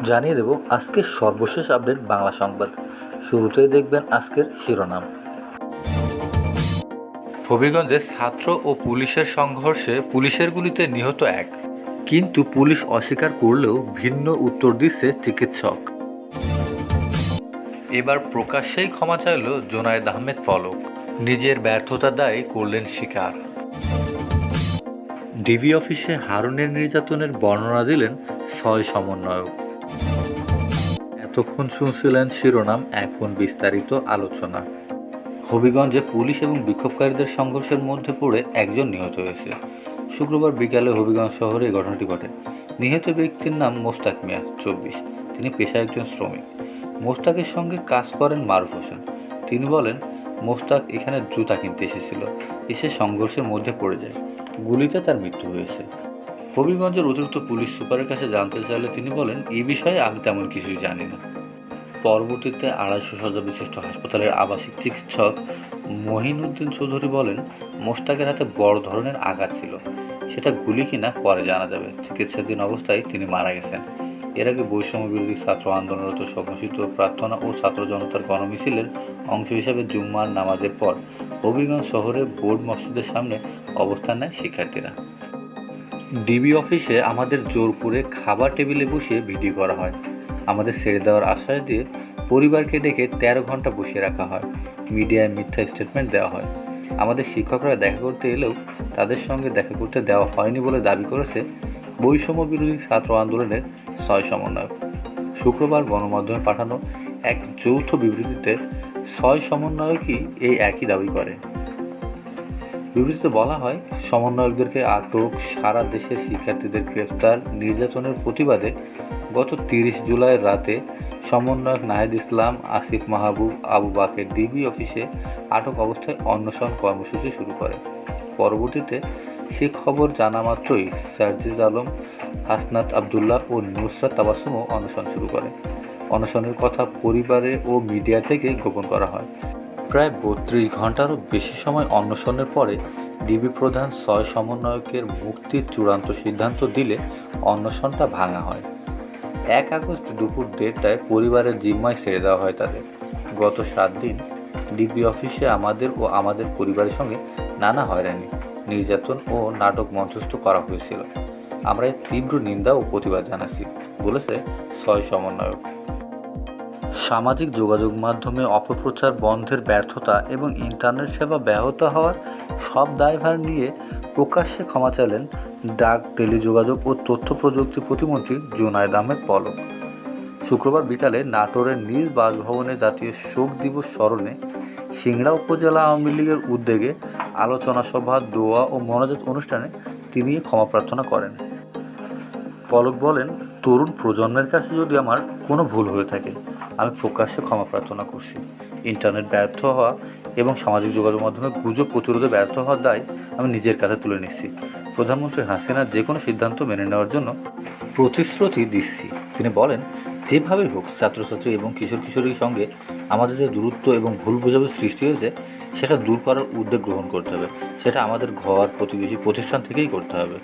জানিয়ে দেব আজকের সর্বশেষ আপডেট বাংলা সংবাদ। শুরুতেই দেখবেন আজকের শিরোনাম। হবিগঞ্জে ছাত্র ও পুলিশের সংঘর্ষে পুলিশের গুলিতে নিহত এক, কিন্তু পুলিশ অস্বীকার করলেও ভিন্ন উত্তর দিচ্ছে চিকিৎসক। এবার প্রকাশ্যেই ক্ষমা চাইল জোনায়েদ আহমেদ পলক, নিজের ব্যর্থতা দায় করলেন স্বীকার। ডিবি অফিসে হারুনের নির্যাতনের বর্ণনা দিলেন ৬ সমন্বয়ক। এতক্ষণ শুনছিলেন শিরোনাম, এখন বিস্তারিত আলোচনা। হবিগঞ্জে পুলিশ এবং বিক্ষোভকারীদের সংঘর্ষের মধ্যে পড়ে একজন নিহত হয়েছে। শুক্রবার বিকালে হবিগঞ্জ শহরে এই ঘটনাটি ঘটে। নিহত ব্যক্তির নাম মোস্তাক মিয়া, ২৪। তিনি পেশায় একজন শ্রমিক। মোস্তাকের সঙ্গে কাজ করেন মারুফ হোসেন। তিনি বলেন, মোস্তাক এখানে জুতা কিনতে এসেছিল, এসে সংঘর্ষের মধ্যে পড়ে যায়। গুলিতে তার মৃত্যু হয়েছে। হবিগঞ্জের অতিরিক্ত পুলিশ সুপারের কাছে জানতে চাইলে তিনি বলেন, এই বিষয়ে আমি তেমন কিছুই জানি না। পরবর্তীতে ২৫০ শয্যা বিশিষ্ট হাসপাতালের আবাসিক চিকিৎসক মহিনুদ্দিন চৌধুরী বলেন, মোস্তাকের হাতে বড় ধরনের আঘাত ছিল, সেটা গুলি কিনা পরে জানা যাবে। চিকিৎসাধীন অবস্থায় তিনি মারা গেছেন। এর আগে বৈষম্য বিরোধী ছাত্র আন্দোলনরত স্বঘোষিত প্রার্থনা ও ছাত্র জনতার গণমিছিলের অংশ হিসাবে জুম্মার নামাজের পর হবিগঞ্জ শহরে বোর্ড মসজিদের সামনে অবস্থান নেয় শিক্ষার্থীরা। ডিবি অফিসে আমাদের জোর করে খাবার টেবিলে বসিয়ে ভিডিও করা হয়। আমাদের ছেড়ে দেওয়ার আশ্বাস দিয়ে পরিবারকে ডেকে ১৩ ঘন্টা বসিয়ে রাখা হয়। মিডিয়ায় মিথ্যা স্টেটমেন্ট দেওয়া হয়। আমাদের শিক্ষকরা দেখা করতে এলেও তাদের সঙ্গে দেখা করতে দেওয়া হয়নি বলে দাবি করেছে বৈষম্য বিরোধী ছাত্র আন্দোলনের ৬ সমন্বয়ক। শুক্রবার গণমাধ্যমে পাঠানো এক যৌথ বিবৃতিতে ৬ সমন্বয়কই এই একই দাবি করে। বিবৃতিতে বলা হয়, সমন্বয়কদেরকে আটক, সারা দেশের শিক্ষার্থীদের গ্রেফতার, নির্যাতনের প্রতিবাদে গত ৩০ জুলাই রাতে সমন্বয়ক নাহিদ ইসলাম, আসিফ মাহবুব, আবু বাকের ডিবি অফিসে আটক অবস্থায় অনশন কর্মসূচি শুরু করে। পরবর্তীতে সে খবর জানা মাত্রই সার্জিজ আলম, হাসনাত আবদুল্লাহ ও নুসরাত তাবাসসুমও অনশন শুরু করে। অনশনের কথা পরিবারে ও মিডিয়া থেকে গোপন করা হয়। প্রায় ৩২ ঘন্টারও বেশি সময় অনশনের পরে ডিবি প্রধান ৬ সমন্বয়কের মুক্তির চূড়ান্ত সিদ্ধান্ত দিলে অনশনটা ভাঙা হয়। ১ আগস্ট দুপুর ১:৩০টায় পরিবারের জিম্মায় ছেড়ে দেওয়া হয় তাদের। গত ৭ দিন ডিবি অফিসে আমাদের ও আমাদের পরিবারের সঙ্গে নানা হয়রানি, নির্যাতন ও নাটক মঞ্চস্থ করা হয়েছিল। আমরা এর তীব্র নিন্দা ও প্রতিবাদ জানাচ্ছি, বলেছে ৬ সমন্বয়ক। সামাজিক যোগাযোগ মাধ্যমে অপপ্রচার বন্ধের ব্যর্থতা এবং ইন্টারনেট সেবা ব্যাহত হওয়ার সব দায়ভার নিয়ে প্রকাশ্যে ক্ষমা চাইলেন ডাক, টেলিযোগাযোগ ও তথ্য প্রযুক্তি প্রতিমন্ত্রী জোনায়েদ আহমেদ পলক। শুক্রবার বিকালে নাটোরের নিজ বাসভবনে জাতীয় শোক দিবস স্মরণে সিংড়া উপজেলা আওয়ামী লীগের উদ্যোগে আলোচনা সভা, দোয়া ও মোনাজাত অনুষ্ঠানে তিনি ক্ষমা প্রার্থনা করেন। পলক বলেন, তরুণ প্রজন্মের কাছে যদি আমার কোনো ভুল হয়ে থাকে, আমি প্রকাশ্যে ক্ষমা প্রার্থনা করছি। ইন্টারনেট ব্যর্থ হওয়া এবং সামাজিক যোগাযোগ মাধ্যমে গুজব প্রতিরোধে ব্যর্থ হওয়ার দায় আমি নিজের কাছে তুলে নিচ্ছি। প্রধানমন্ত্রী হাসিনার যে কোনো সিদ্ধান্ত মেনে নেওয়ার জন্য প্রতিশ্রুতি দিচ্ছি। তিনি বলেন, যেভাবেই হোক ছাত্রছাত্রী এবং কিশোর কিশোরীর সঙ্গে আমাদের যে দূরত্ব এবং ভুল বোঝাবুঝি সৃষ্টি হয়েছে, সেটা দূর করার উদ্যোগ গ্রহণ করতে হবে। সেটা আমাদের ঘর, প্রতিবেশী, প্রতিষ্ঠান থেকেই করতে হবে।